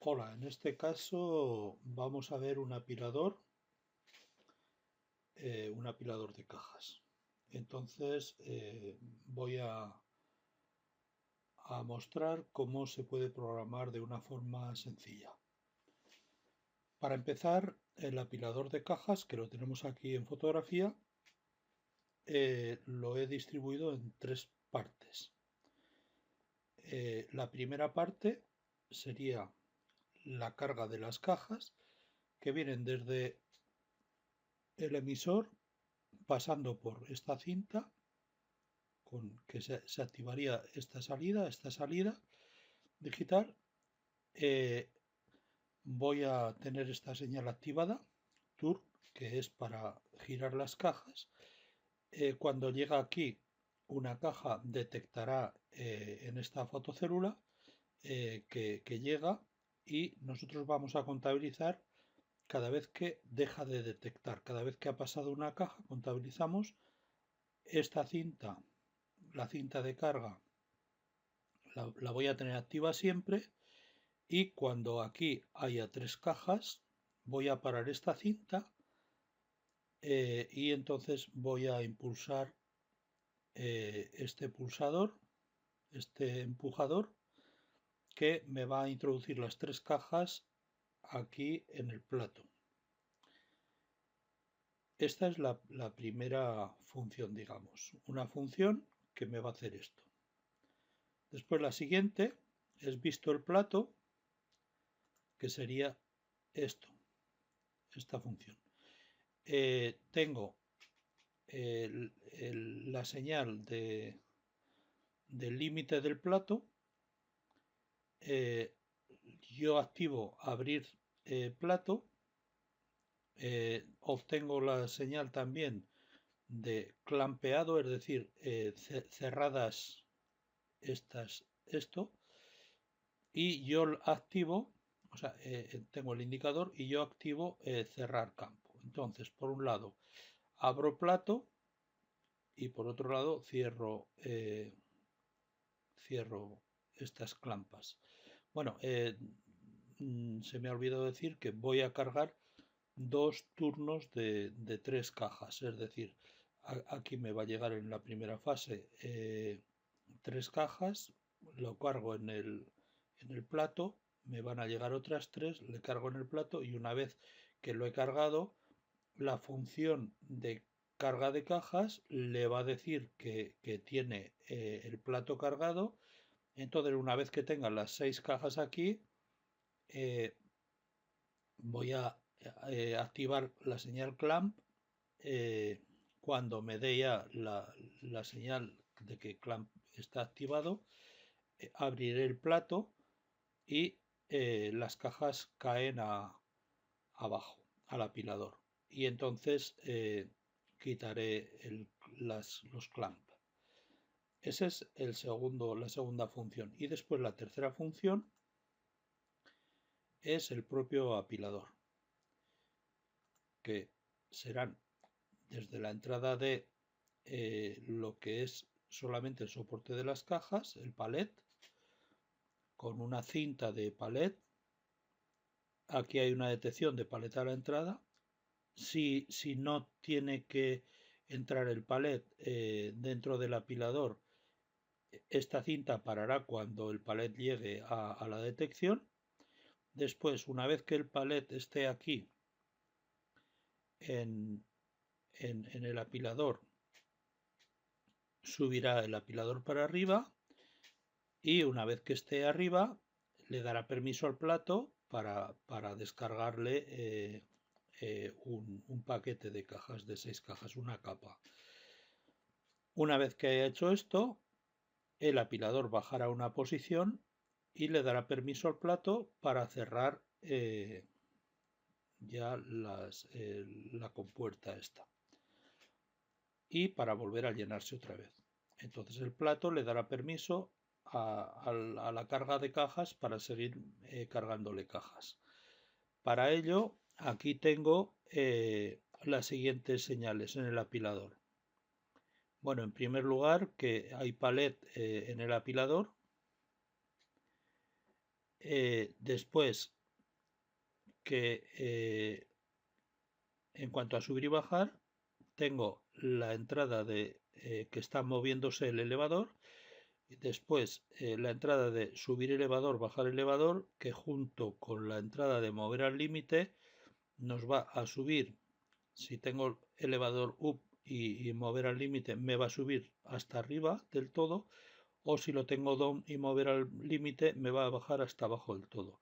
Hola, en este caso vamos a ver un apilador de cajas. Entonces voy a mostrar cómo se puede programar de una forma sencilla. Para empezar, el apilador de cajas, que lo tenemos aquí en fotografía, lo he distribuido en tres partes. La primera parte sería la carga de las cajas, que vienen desde el emisor pasando por esta cinta que se activaría esta salida digital. eh, Voy a tener esta señal activada, turn, que es para girar las cajas. Cuando llega aquí, una caja detectará en esta fotocélula que llega, y nosotros vamos a contabilizar cada vez que deja de detectar. Cada vez que ha pasado una caja, contabilizamos esta cinta, la cinta de carga. La voy a tener activa siempre, y cuando aquí haya tres cajas voy a parar esta cinta, y entonces voy a impulsar este pulsador, este empujador, que me va a introducir las tres cajas aquí en el plato. Esta es la primera función, digamos, una función que me va a hacer esto. Después la siguiente es visto el plato, que sería esta función. Tengo la señal del límite del plato. Yo activo abrir plato. Obtengo la señal también de clampeado, es decir, cerradas esto, y yo activo, o sea, tengo el indicador y yo activo cerrar campo. Entonces, por un lado, abro plato, y por otro lado cierro estas clampas. Bueno, se me ha olvidado decir que voy a cargar dos turnos de tres cajas, es decir, aquí me va a llegar en la primera fase tres cajas, lo cargo en el plato, me van a llegar otras tres, le cargo en el plato, y una vez que lo he cargado, la función de carga de cajas le va a decir que tiene el plato cargado. Entonces, una vez que tenga las seis cajas aquí, eh, voy a activar la señal clamp. eh, Cuando me dé ya la señal de que clamp está activado, abriré el plato y las cajas caen abajo, al apilador. Y entonces quitaré los clamp. Esa es la segunda función. Y después la tercera función es el propio apilador, que serán desde la entrada de lo que es solamente el soporte de las cajas, el palet, con una cinta de palet. Aquí hay una detección de palet a la entrada. Si no tiene que entrar el palet dentro del apilador, esta cinta parará cuando el palet llegue a la detección. Después, una vez que el palet esté aquí en, en el apilador, subirá el apilador para arriba, y una vez que esté arriba le dará permiso al plato para descargarle un paquete de cajas, de seis cajas, una capa. Una vez que haya hecho esto, el apilador bajará a una posición y le dará permiso al plato para cerrar ya la compuerta esta, y para volver a llenarse otra vez. Entonces el plato le dará permiso a la carga de cajas para seguir cargándole cajas. Para ello, aquí tengo las siguientes señales en el apilador. Bueno, en primer lugar, que hay palet en el apilador. Después que en cuanto a subir y bajar, tengo la entrada de que está moviéndose el elevador. Y después la entrada de subir elevador, bajar elevador, que junto con la entrada de mover al límite nos va a subir. Si tengo elevador up y mover al límite, me va a subir hasta arriba del todo. O si lo tengo down y mover al límite, me va a bajar hasta abajo del todo.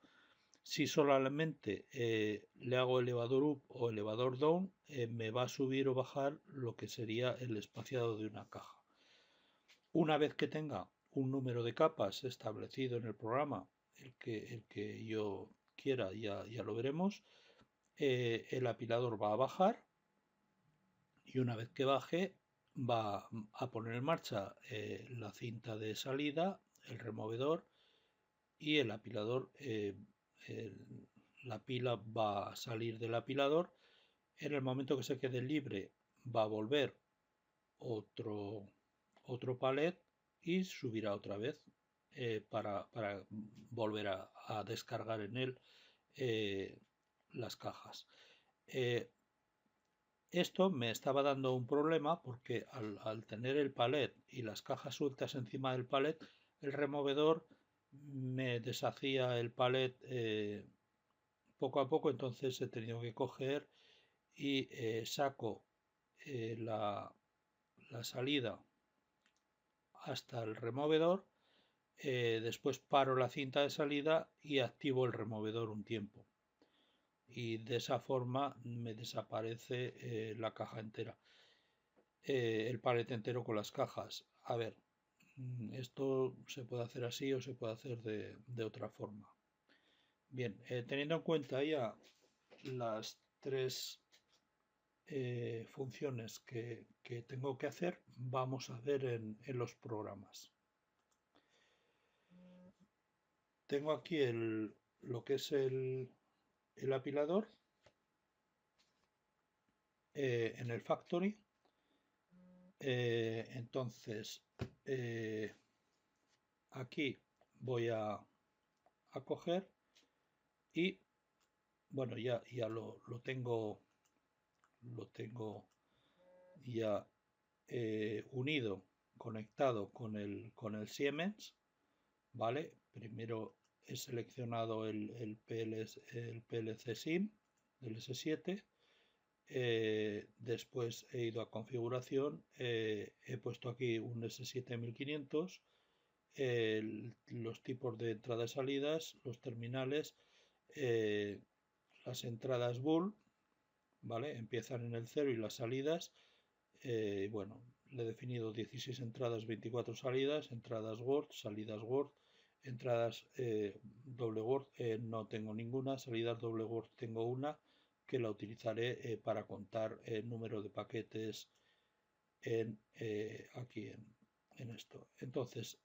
Si solamente le hago elevador up o elevador down, me va a subir o bajar lo que sería el espaciado de una caja. Una vez que tenga un número de capas establecido en el programa, el que yo quiera, ya lo veremos, el apilador va a bajar y una vez que baje va a poner en marcha la cinta de salida, el removedor y el apilador. La pila va a salir del apilador. En el momento que se quede libre va a volver otro palet y subirá otra vez para volver a descargar en él las cajas. Esto me estaba dando un problema porque al tener el palet y las cajas sueltas encima del palet, el removedor me deshacía el palet poco a poco, entonces he tenido que coger y saco la salida hasta el removedor, después paro la cinta de salida y activo el removedor un tiempo. Y de esa forma me desaparece la caja entera, el palet entero con las cajas. A ver, esto se puede hacer así o se puede hacer de otra forma. Bien, teniendo en cuenta ya las tres funciones que tengo que hacer, vamos a ver en los programas. Tengo aquí lo que es el apilador en el factory. Entonces aquí voy a coger y bueno, ya lo tengo ya unido, conectado con el Siemens, ¿vale? Primero he seleccionado el PLC SIM del S7. Después he ido a configuración, he puesto aquí un S7500, los tipos de entradas y salidas, los terminales, las entradas bull, ¿vale? Empiezan en el 0 y las salidas, bueno, le he definido 16 entradas, 24 salidas, entradas Word, salidas Word, entradas doble Word, no tengo ninguna, salidas doble Word tengo una, que la utilizaré para contar el número de paquetes aquí en esto. Entonces,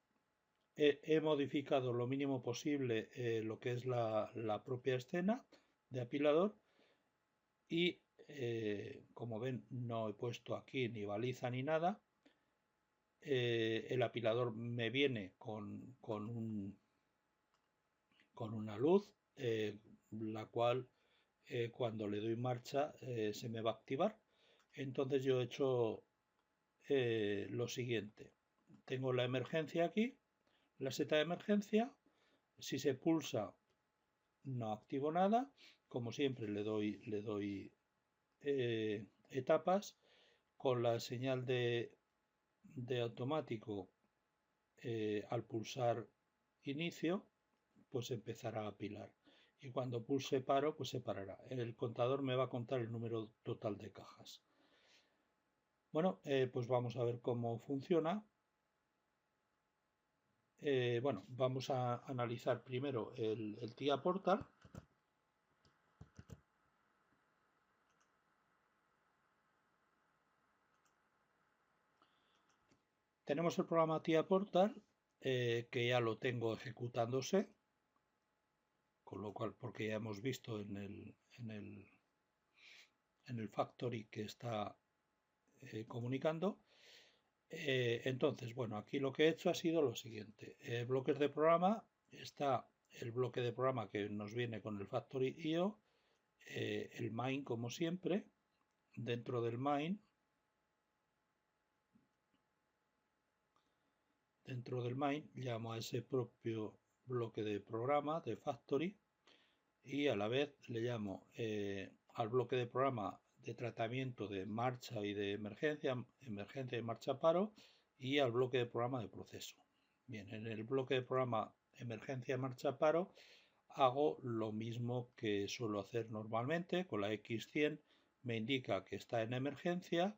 he modificado lo mínimo posible lo que es la propia escena de apilador y como ven no he puesto aquí ni baliza ni nada. El apilador me viene con una luz, la cual cuando le doy marcha se me va a activar. Entonces yo he hecho lo siguiente. Tengo la emergencia aquí, la seta de emergencia. Si se pulsa no activo nada. Como siempre le doy etapas. Con la señal de automático, al pulsar inicio, pues empezará a apilar. Y cuando pulse paro, pues se parará. El contador me va a contar el número total de cajas. Bueno, pues vamos a ver cómo funciona. Bueno, vamos a analizar primero el TIA Portal. Tenemos el programa TIA Portal, que ya lo tengo ejecutándose, con lo cual, porque ya hemos visto en el factory que está comunicando. Entonces, bueno, aquí lo que he hecho ha sido lo siguiente. Bloques de programa está el bloque de programa que nos viene con el Factory.io, el main como siempre. Dentro del main llamo a ese propio bloque de programa de Factory y a la vez le llamo al bloque de programa de tratamiento de marcha y de emergencia y marcha paro, y al bloque de programa de proceso. Bien, en el bloque de programa emergencia marcha paro hago lo mismo que suelo hacer normalmente. Con la X100 me indica que está en emergencia.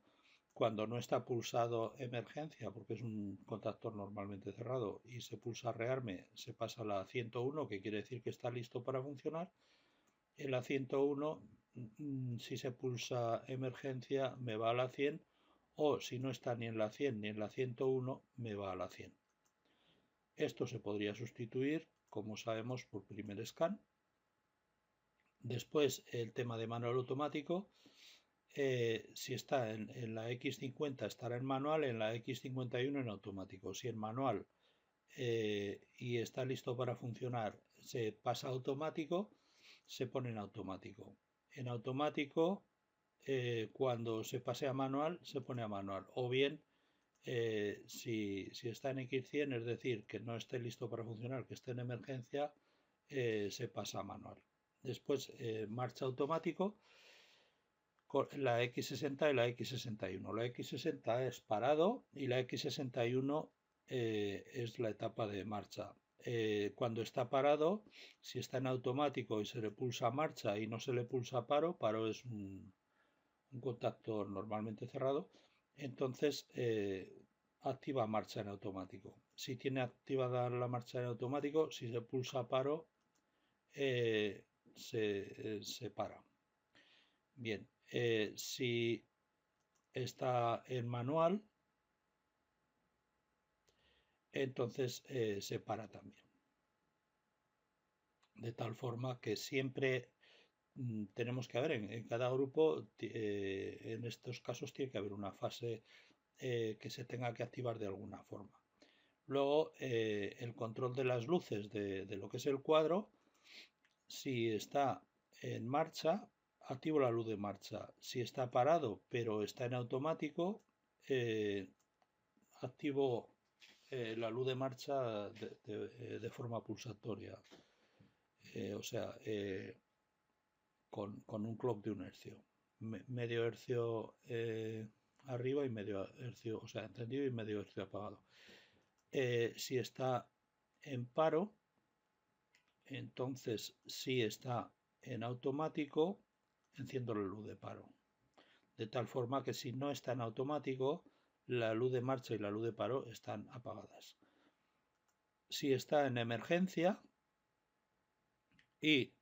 Cuando no está pulsado emergencia, porque es un contactor normalmente cerrado, y se pulsa rearme, se pasa a la 101, que quiere decir que está listo para funcionar. En la 101, si se pulsa emergencia, me va a la 100, o si no está ni en la 100 ni en la 101, me va a la 100. Esto se podría sustituir, como sabemos, por primer scan. Después, el tema de manual automático. Si está en la X50 estará en manual, en la X51 en automático. Si en manual y está listo para funcionar se pasa a automático, se pone en automático. En automático, cuando se pase a manual, se pone a manual. O bien, si está en X100, es decir, que no esté listo para funcionar, que esté en emergencia, se pasa a manual. Después, marcha automático con la X60 y la X61. La X60 es parado y la X61 es la etapa de marcha. Cuando está parado, si está en automático y se le pulsa marcha y no se le pulsa paro, paro es un contacto normalmente cerrado, entonces activa marcha en automático. Si tiene activada la marcha en automático, si se pulsa paro, se para. Bien, si está en manual, entonces se para también. De tal forma que siempre tenemos que haber en cada grupo, en estos casos tiene que haber una fase que se tenga que activar de alguna forma. Luego, el control de las luces de lo que es el cuadro, si está en marcha, activo la luz de marcha. Si está parado pero está en automático, activo la luz de marcha de forma pulsatoria. O sea, con un clock de 1 hercio. Medio hercio arriba y medio hercio, o sea, encendido y medio hercio apagado. Si está en paro, entonces si está en automático, enciendo la luz de paro. De tal forma que si no está en automático, la luz de marcha y la luz de paro están apagadas. Si está en emergencia y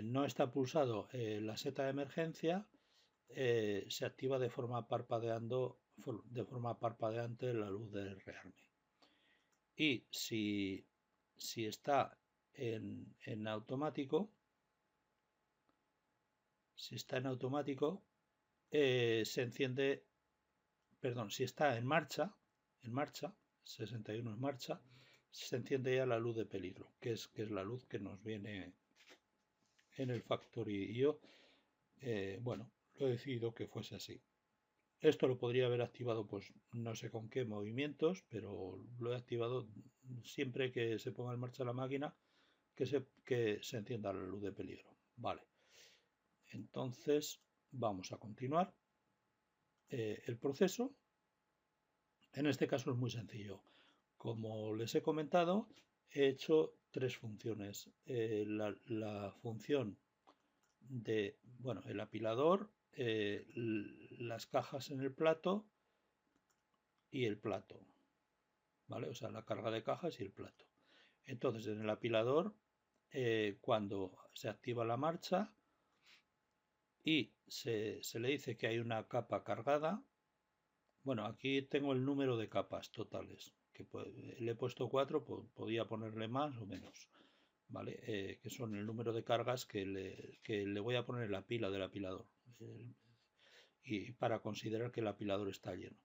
no está pulsado la seta de emergencia, se activa de forma parpadeante la luz del rearme. Y si está en automático, se enciende, perdón, si está en marcha, 61 en marcha, se enciende ya la luz de peligro, que es la luz que nos viene en el Factory. Y yo, bueno, lo he decidido que fuese así. Esto lo podría haber activado, pues no sé con qué movimientos, pero lo he activado siempre que se ponga en marcha la máquina, que se encienda la luz de peligro. Vale. Entonces, vamos a continuar el proceso. En este caso es muy sencillo. Como les he comentado, he hecho 3 funciones. La función de, bueno, el apilador, las cajas en el plato y el plato, ¿vale? O sea, la carga de cajas y el plato. Entonces, en el apilador, cuando se activa la marcha y se le dice que hay una capa cargada, bueno, aquí tengo el número de capas totales, que le he puesto 4, podía ponerle más o menos, ¿vale? Que son el número de cargas que le voy a poner en la pila del apilador, y para considerar que el apilador está lleno.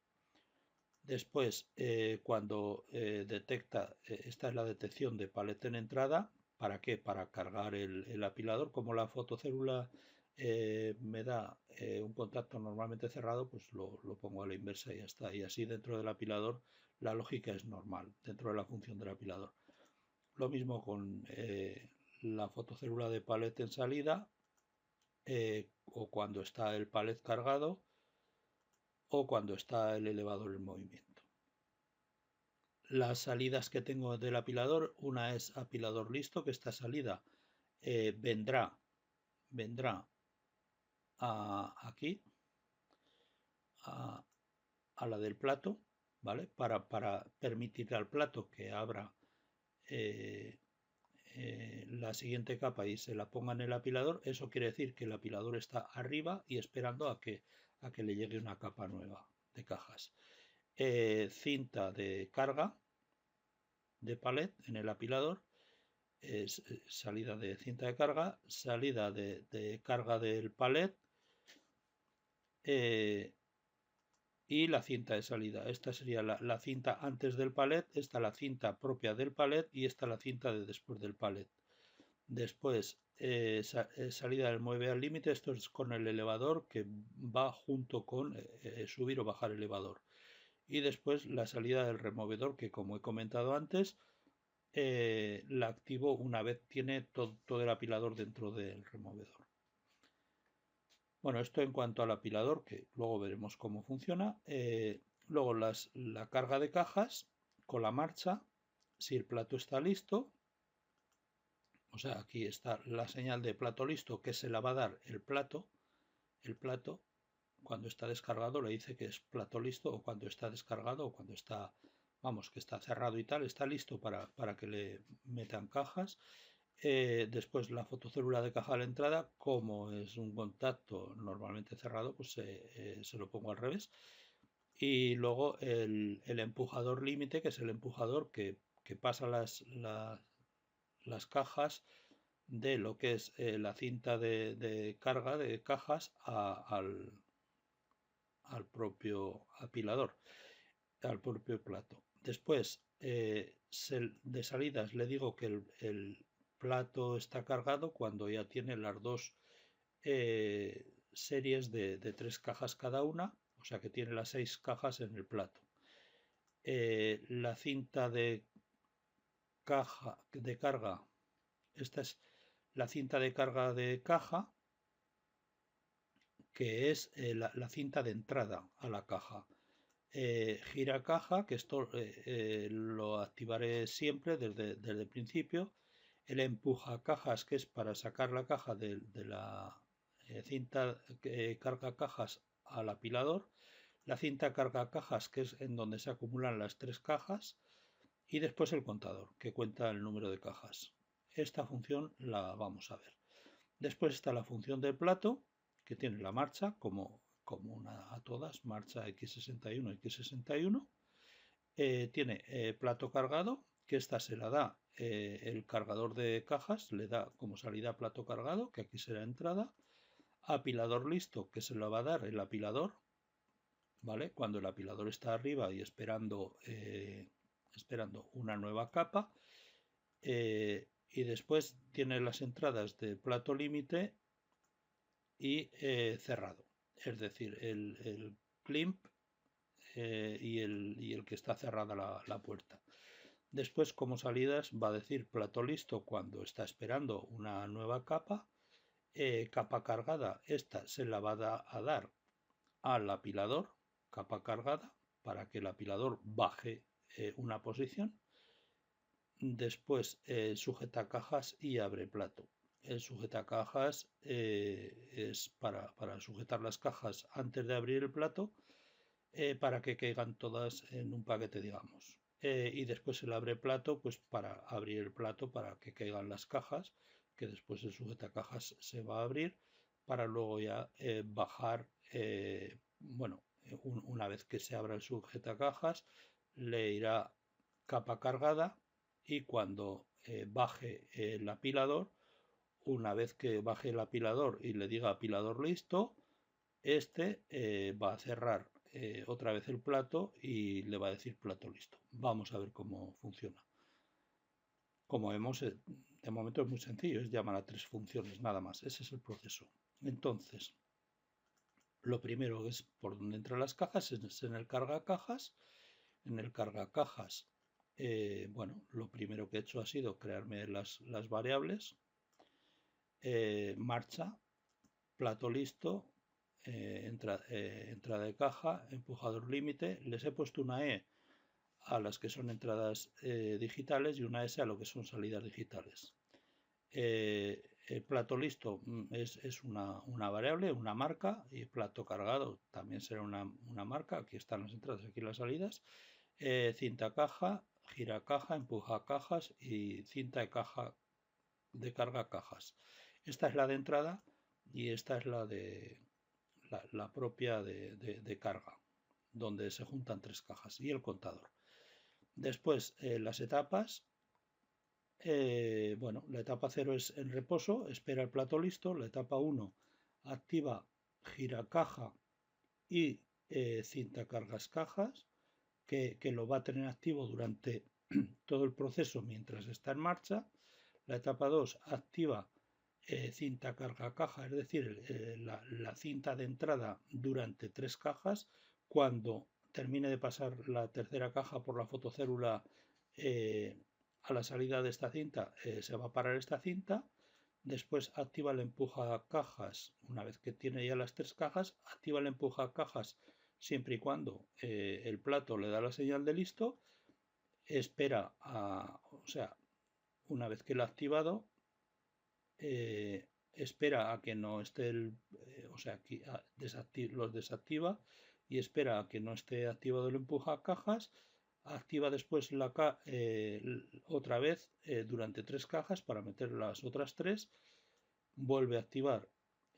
Después, cuando detecta, esta es la detección de paleta en entrada, ¿Para qué? Para cargar el apilador. Como la fotocélula me da un contacto normalmente cerrado, pues lo pongo a la inversa y ya está. Y así dentro del apilador la lógica es normal, dentro de la función del apilador. Lo mismo con la fotocélula de palet en salida, o cuando está el palet cargado, o cuando está el elevador en movimiento. Las salidas que tengo del apilador, una es apilador listo, que esta salida vendrá aquí, a la del plato, ¿vale? Para permitir al plato que abra la siguiente capa y se la ponga en el apilador. Eso quiere decir que el apilador está arriba y esperando a que le llegue una capa nueva de cajas. Cinta de carga de palet en el apilador, salida de cinta de carga, salida de carga del palet, y la cinta de salida. Esta sería la cinta antes del palet, esta la cinta propia del palet y esta la cinta de después del palet. Después, salida del mueve al límite, esto es con el elevador que va junto con subir o bajar el elevador. Y después la salida del removedor, que como he comentado antes, la activo una vez tiene todo el apilador dentro del removedor. Bueno, esto en cuanto al apilador, que luego veremos cómo funciona. Luego la carga de cajas con la marcha, si el plato está listo. O sea, aquí está la señal de plato listo que se la va a dar el plato. El plato, cuando está descargado, le dice que es plato listo, o cuando está descargado, o cuando está, vamos, que está cerrado y tal, está listo para que le metan cajas. Después la fotocélula de caja a la entrada, como es un contacto normalmente cerrado, pues se lo pongo al revés. Y luego el empujador límite, que es el empujador que pasa las cajas de lo que es la cinta de carga de cajas al propio apilador, al propio plato. Después, de salidas le digo que el plato está cargado cuando ya tiene las dos series de 3 cajas cada una, o sea que tiene las 6 cajas en el plato. La cinta de carga, esta es la cinta de carga de caja, que es la cinta de entrada a la caja. Gira caja, que esto lo activaré siempre desde el principio. El empuja cajas, que es para sacar la caja de la cinta que carga cajas al apilador. La cinta carga cajas, que es en donde se acumulan las 3 cajas. Y después el contador, que cuenta el número de cajas. Esta función la vamos a ver. Después está la función del plato, que tiene la marcha, como una a todas, marcha X61, X61. Tiene plato cargado, que esta se la da el cargador de cajas, le da como salida plato cargado, que aquí será entrada. Apilador listo, que se lo va a dar el apilador, ¿vale? Cuando el apilador está arriba y esperando una nueva capa. Y después tiene las entradas de plato límite y cerrado, es decir, el climp y el que está cerrada la puerta. Después, como salidas, va a decir plato listo cuando está esperando una nueva capa. Capa cargada, esta se la va a dar al apilador, capa cargada, para que el apilador baje una posición. Después sujeta cajas y abre plato. El sujetacajas es para sujetar las cajas antes de abrir el plato, para que caigan todas en un paquete, digamos. Y después el abre plato, pues para abrir el plato, para que caigan las cajas, que después el sujetacajas se va a abrir, para luego ya bajar, bueno, una vez que se abra el sujetacajas, le irá capa cargada, y cuando baje el apilador, una vez que baje el apilador y le diga apilador listo, este va a cerrar otra vez el plato y le va a decir plato listo. Vamos a ver cómo funciona. Como vemos, De momento es muy sencillo, es llamar a 3 funciones, nada más. Ese es el proceso. Entonces, lo primero es por donde entran las cajas, es en el carga cajas. En el carga cajas, bueno, lo primero que he hecho ha sido crearme las variables. Marcha, plato listo, entrada de caja, empujador límite. Les he puesto una E a las que son entradas digitales y una S a lo que son salidas digitales. El plato listo es una variable, una marca, y plato cargado también será una marca. Aquí están las entradas, aquí las salidas. Cinta caja, gira caja, empuja cajas y cinta de caja de carga cajas. Esta es la de entrada y esta es la propia de carga, donde se juntan 3 cajas y el contador. Después, las etapas. Bueno, la etapa 0 es en reposo, espera el plato listo. La etapa 1 activa gira caja y cinta cargas cajas, que lo va a tener activo durante todo el proceso mientras está en marcha. La etapa 2 activa cinta carga caja, es decir, la cinta de entrada durante 3 cajas. Cuando termine de pasar la tercera caja por la fotocélula a la salida de esta cinta, se va a parar esta cinta. Después activa el empuja cajas. Una vez que tiene ya las 3 cajas, activa el empuja cajas siempre y cuando el plato le da la señal de listo. Espera o sea, una vez que lo ha activado, espera a que no esté o sea, aquí los desactiva y espera a que no esté activado el empuja cajas. Activa después otra vez durante 3 cajas para meter las otras 3. Vuelve a activar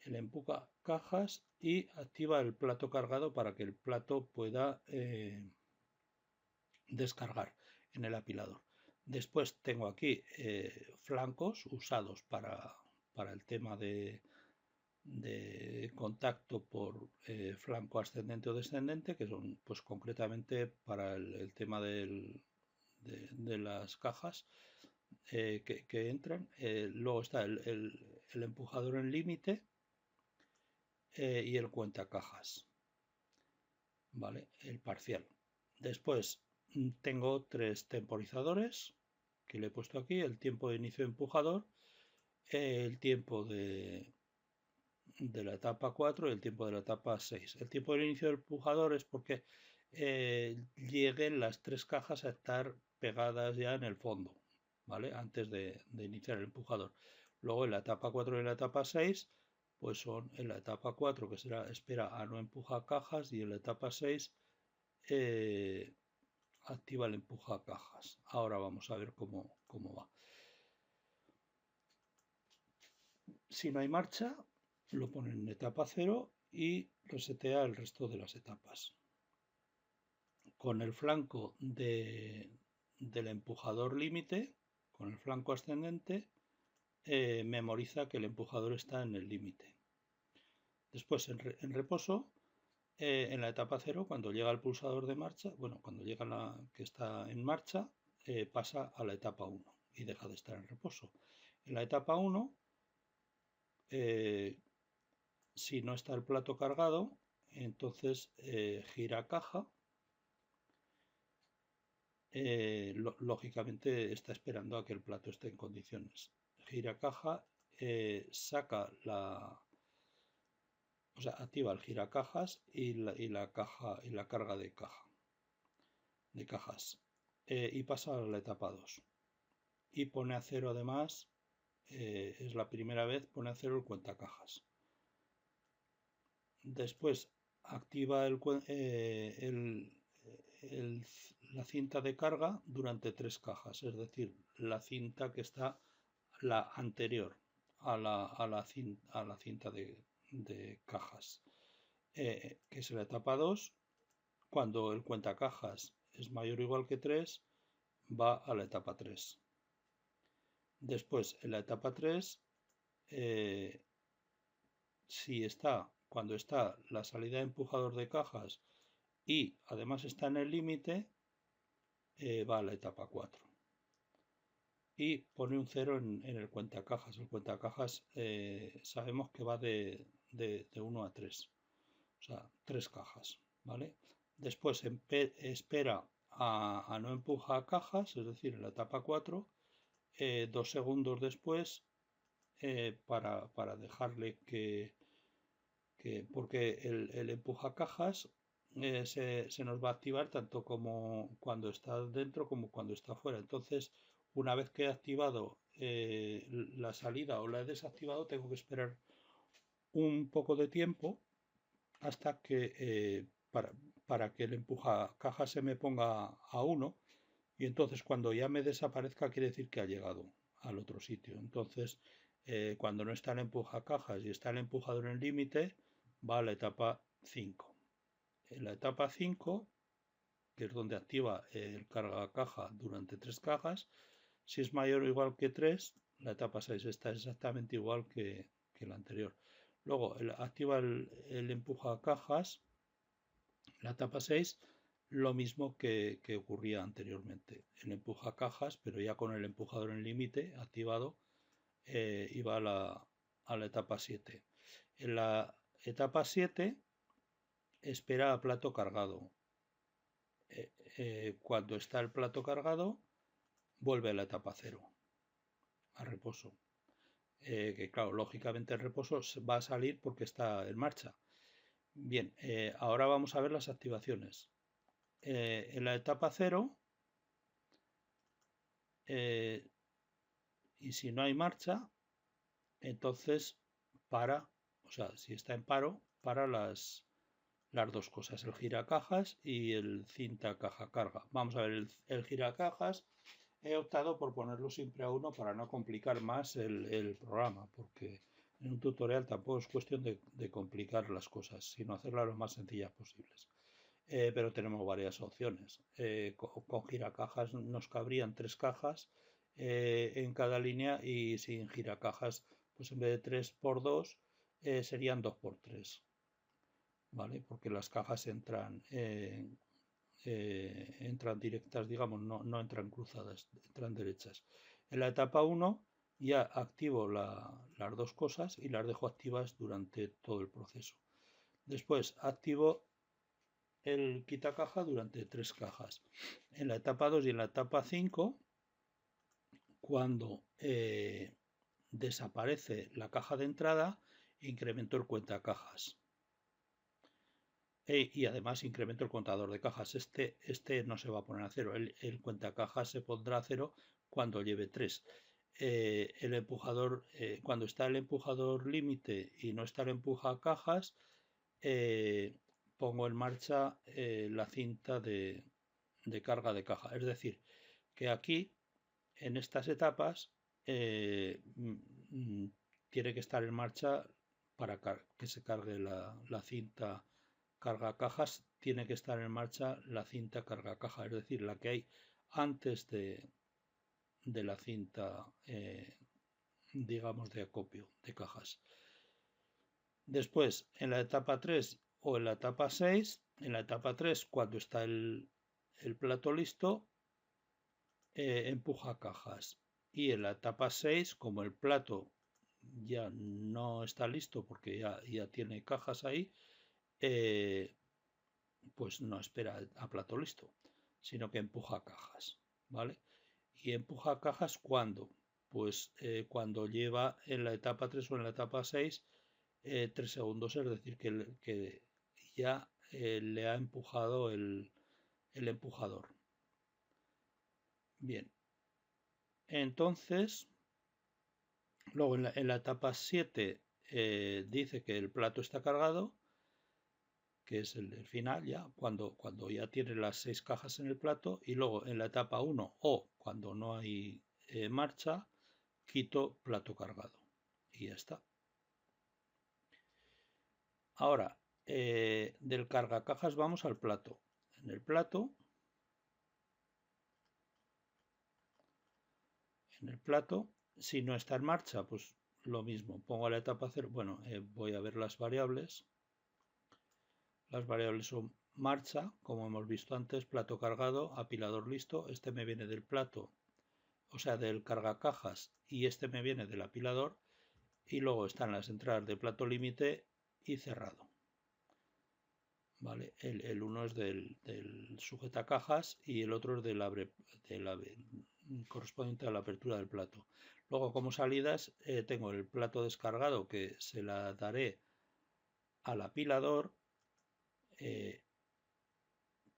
el empuja cajas y activa el plato cargado para que el plato pueda descargar en el apilador. Después tengo aquí flancos usados para el tema de contacto por flanco ascendente o descendente, que son pues concretamente para el tema de las cajas que entran. Luego está el empujador en límite y el cuentacajas, ¿vale? El parcial. Después tengo 3 temporizadores que le he puesto aquí: el tiempo de inicio de empujador, el tiempo de la etapa 4 y el tiempo de la etapa 6. El tiempo de inicio del empujador es porque lleguen las 3 cajas a estar pegadas ya en el fondo, ¿vale? Antes de iniciar el empujador. Luego en la etapa 4 y la etapa 6, pues son en la etapa 4, que será espera a no empujar cajas, y en la etapa 6 activa el empuja cajas. Ahora vamos a ver cómo va. Si no hay marcha, lo pone en etapa 0 y resetea el resto de las etapas. Con el flanco del empujador límite, con el flanco ascendente, memoriza que el empujador está en el límite. Después, en reposo, en la etapa 0, cuando llega el pulsador de marcha, bueno, cuando llega que está en marcha, pasa a la etapa 1 y deja de estar en reposo. En la etapa 1, si no está el plato cargado, entonces gira caja. Lógicamente está esperando a que el plato esté en condiciones. Gira caja, saca o sea, activa el giracajas y la caja y la carga de cajas, y pasa a la etapa 2 y pone a 0 además. Es la primera vez, pone a 0 el cuentacajas. Después activa la cinta de carga durante 3 cajas, es decir, la cinta que está la anterior a la cinta de cajas, que es la etapa 2. Cuando el cuentacajas es mayor o igual que 3, va a la etapa 3. Después, en la etapa 3, cuando está la salida de empujador de cajas y además está en el límite, va a la etapa 4. y pone un 0 en el cuentacajas. El cuentacajas sabemos que va de 1 a 3, o sea, 3 cajas, ¿vale? Después espera a no empuja cajas, es decir, en la etapa 4, 2 segundos después para dejarle porque el empuja cajas se nos va a activar tanto como cuando está dentro como cuando está fuera. Entonces, una vez que he activado la salida o la he desactivado, tengo que esperar un poco de tiempo hasta que para que el empuja cajas se me ponga a 1, y entonces cuando ya me desaparezca quiere decir que ha llegado al otro sitio. Entonces, cuando no está el empuja cajas y está el empujador en límite, va a la etapa 5. En la etapa 5, que es donde activa el carga caja durante 3 cajas, si es mayor o igual que 3, la etapa 6 está exactamente igual que la anterior. Luego activa el empuja cajas, la etapa 6, lo mismo que ocurría anteriormente. El empuja cajas, pero ya con el empujador en límite activado, iba a la etapa 7. En la etapa 7 espera a plato cargado. Cuando está el plato cargado, vuelve a la etapa 0, a reposo. Que claro, lógicamente el reposo va a salir porque está en marcha. Bien, ahora vamos a ver las activaciones. En la etapa 0, y si no hay marcha, entonces para, o sea, si está en paro, para las dos cosas, el giracajas y el cinta caja carga. Vamos a ver, el giracajas he optado por ponerlo siempre a 1 para no complicar más el programa, porque en un tutorial tampoco es cuestión de complicar las cosas, sino hacerlas lo más sencillas posibles. Pero tenemos varias opciones. Con giracajas nos cabrían 3 cajas en cada línea, y sin giracajas, pues en vez de 3 por 2 serían 2 por 3, ¿vale? Porque las cajas entran directas, digamos, no entran cruzadas, entran derechas. En la etapa 1 ya activo las dos cosas y las dejo activas durante todo el proceso. Después activo el quita caja durante 3 cajas. En la etapa 2 y en la etapa 5, cuando desaparece la caja de entrada, incremento el cuenta cajas. Y además incremento el contador de cajas. Este no se va a poner a 0. El cuenta cajas se pondrá a 0 cuando lleve 3. El empujador, cuando está el empujador límite y no está el empuja cajas, pongo en marcha la cinta de carga de caja. Es decir, que aquí, en estas etapas, tiene que estar en marcha para que se cargue la cinta carga cajas, tiene que estar en marcha la cinta carga caja, es decir, la que hay antes de la cinta, digamos, de acopio de cajas. Después, en la etapa 3 o en la etapa 6, en la etapa 3, cuando está el plato listo, empuja cajas. Y en la etapa 6, como el plato ya no está listo porque ya tiene cajas ahí, pues no espera a plato listo, sino que empuja cajas, ¿vale? Y empuja cajas cuando, pues cuando lleva en la etapa 3 o en la etapa 6 3 segundos, es decir, que ya le ha empujado el empujador. Bien, entonces, luego en la etapa 7 dice que el plato está cargado, que es el final ya, cuando ya tiene las 6 cajas en el plato, y luego en la etapa 1 o cuando no hay marcha, quito plato cargado y ya está. Ahora, del cargacajas vamos al plato. En el plato, si no está en marcha, pues lo mismo, pongo la etapa 0. Bueno, voy a ver las variables. Las variables son marcha, como hemos visto antes, plato cargado, apilador listo. Este me viene del plato, o sea, del cargacajas, y este me viene del apilador, y luego están las entradas de plato límite y cerrado. ¿Vale? El uno es del sujetacajas y el otro es correspondiente a la apertura del plato. Luego, como salidas, tengo el plato descargado que se la daré al apilador,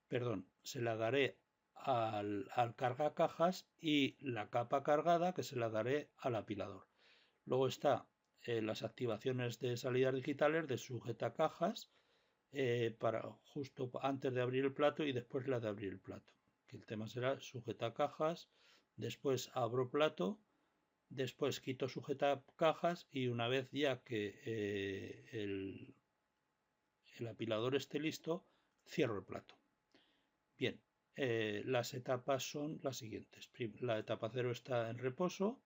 perdón, se la daré al cargacajas, y la capa cargada que se la daré al apilador. Luego está las activaciones de salidas digitales de sujetacajas, para justo antes de abrir el plato y después la de abrir el plato. Que el tema será sujetacajas, después abro plato, después quito sujetacajas, y una vez ya que el apilador esté listo, cierro el plato. Bien, las etapas son las siguientes. La etapa 0 está en reposo.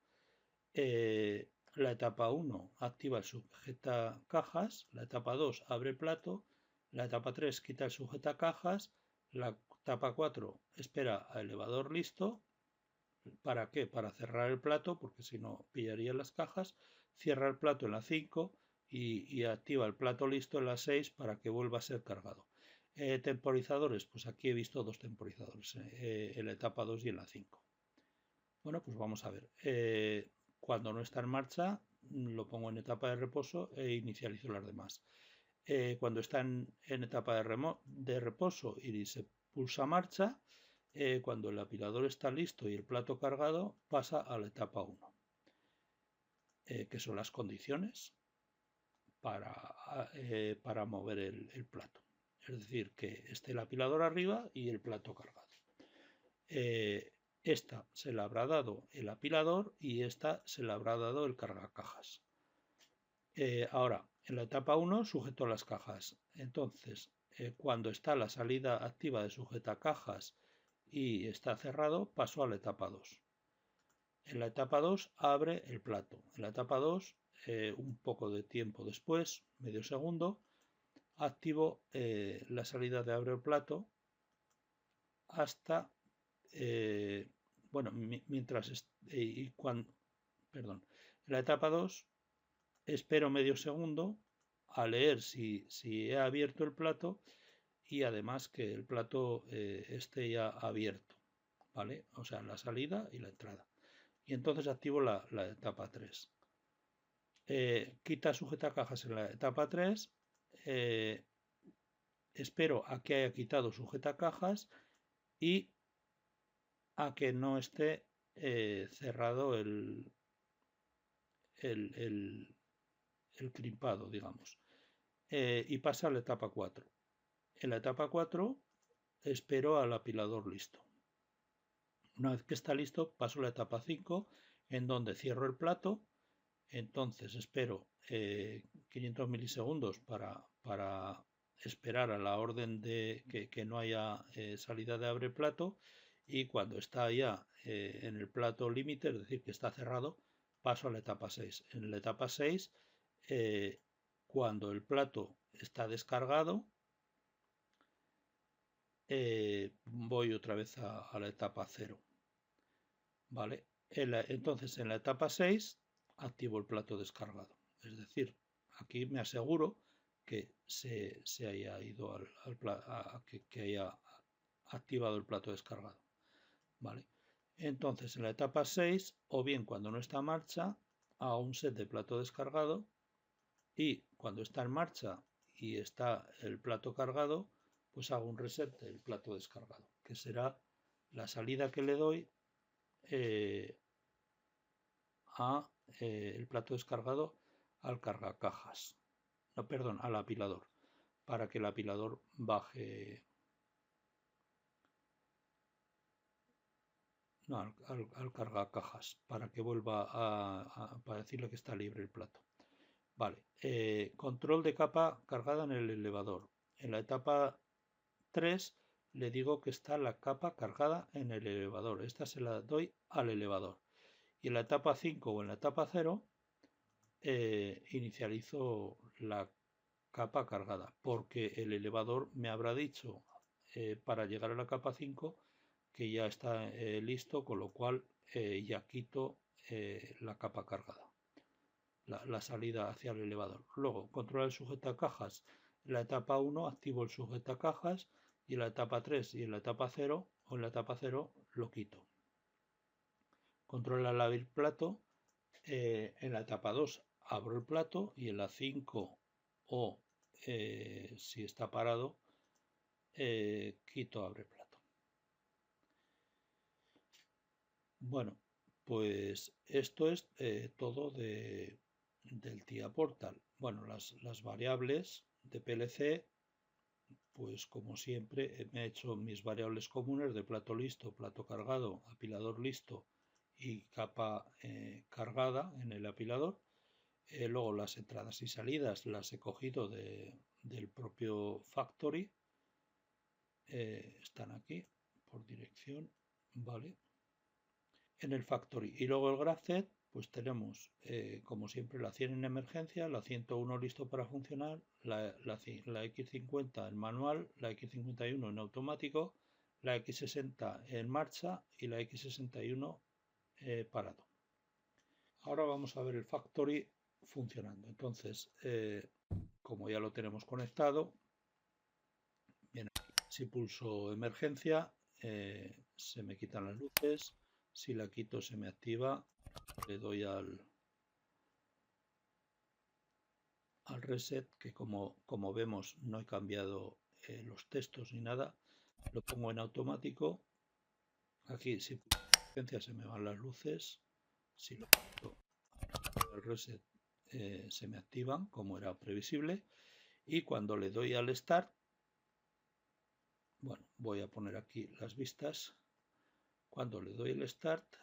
La etapa 1 activa el sujetacajas. La etapa 2 abre plato. La etapa 3 quita el sujetacajas. La etapa 4 espera al elevador listo. ¿Para qué? Para cerrar el plato, porque si no pillaría las cajas. Cierra el plato en la 5 y activa el plato listo en la 6 para que vuelva a ser cargado. Temporizadores, pues aquí he visto dos temporizadores, en la etapa 2 y en la 5. Bueno, pues vamos a ver. Cuando no está en marcha, lo pongo en etapa de reposo e inicializo las demás. Cuando está en etapa de reposo y se pulsa marcha, cuando el apilador está listo y el plato cargado, pasa a la etapa 1, que son las condiciones para mover el plato. Es decir, que esté el apilador arriba y el plato cargado. Esta se la habrá dado el apilador y esta se la habrá dado el cargacajas. Ahora, en la etapa 1 sujeto las cajas. Entonces, cuando está la salida activa de sujetacajas y está cerrado, paso a la etapa 2. En la etapa 2 abre el plato. En la etapa 2, un poco de tiempo después, medio segundo, activo la salida de abre el plato hasta, bueno, mientras, perdón, en la etapa 2 espero medio segundo a leer si he abierto el plato, y además que el plato esté ya abierto, ¿vale? O sea, la salida y la entrada. Y entonces activo la etapa 3. Quita sujetacajas en la etapa 3. Espero a que haya quitado sujetacajas y a que no esté cerrado el crimpado, digamos. Y pasa a la etapa 4. En la etapa 4 espero al apilador listo. Una vez que está listo, paso a la etapa 5, en donde cierro el plato. Entonces espero 500 milisegundos para esperar a la orden de que no haya salida de abre plato, y cuando está ya en el plato límite, es decir, que está cerrado, paso a la etapa 6. En la etapa 6, cuando el plato está descargado, voy otra vez a la etapa 0. ¿Vale? Entonces en la etapa 6 activo el plato descargado. Es decir, aquí me aseguro que se haya ido que haya activado el plato descargado. ¿Vale? Entonces en la etapa 6, o bien cuando no está en marcha, hago un set de plato descargado, y cuando está en marcha y está el plato cargado, pues hago un reset del plato descargado, que será la salida que le doy el plato descargado al cargacajas, no, perdón, al apilador, para que el apilador baje, no, al cargacajas, para que vuelva para decirle que está libre el plato. Vale, control de capa cargada en el elevador. En la etapa 3 le digo que está la capa cargada en el elevador. Esta se la doy al elevador. Y en la etapa 5 o en la etapa 0 inicializo la capa cargada, porque el elevador me habrá dicho para llegar a la capa 5 que ya está listo, con lo cual ya quito la capa cargada, la salida hacia el elevador. Luego, controlar el sujetacajas. En la etapa 1 activo el sujetacajas y en la etapa 3 y en la etapa 0 o en la etapa 0 lo quito. Controla el plato. En la etapa 2 abro el plato y en la 5 o si está parado quito abre plato. Bueno, pues esto es todo del TIA Portal. Bueno, las variables de PLC, pues como siempre me he hecho mis variables comunes de plato listo, plato cargado, apilador listo y capa cargada en el apilador. Luego las entradas y salidas las he cogido del propio Factory. Están aquí por dirección, ¿vale? En el Factory. Y luego el Graph pues tenemos, como siempre, la 100 en emergencia, la 101 listo para funcionar, la X50 en manual, la X51 en automático, la X60 en marcha y la X61 parado. Ahora vamos a ver el Factory funcionando. Entonces, como ya lo tenemos conectado, bien, si pulso emergencia, se me quitan las luces. Si la quito, se me activa. Le doy al reset, que como vemos no he cambiado los textos ni nada. Lo pongo en automático. Aquí, si pulso emergencia, se me van las luces. Si lo quito, el reset, se me activan, como era previsible. Y cuando le doy al start, bueno, voy a poner aquí las vistas. Cuando le doy el start,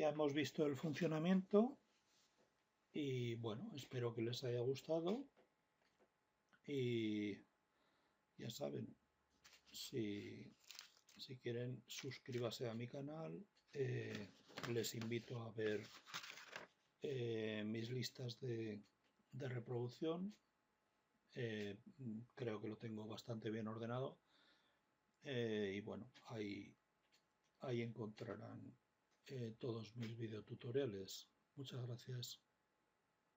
ya hemos visto el funcionamiento y bueno, espero que les haya gustado y ya saben, si quieren suscríbase a mi canal, les invito a ver mis listas de reproducción. Creo que lo tengo bastante bien ordenado y bueno, ahí encontrarán todos mis videotutoriales. Muchas gracias.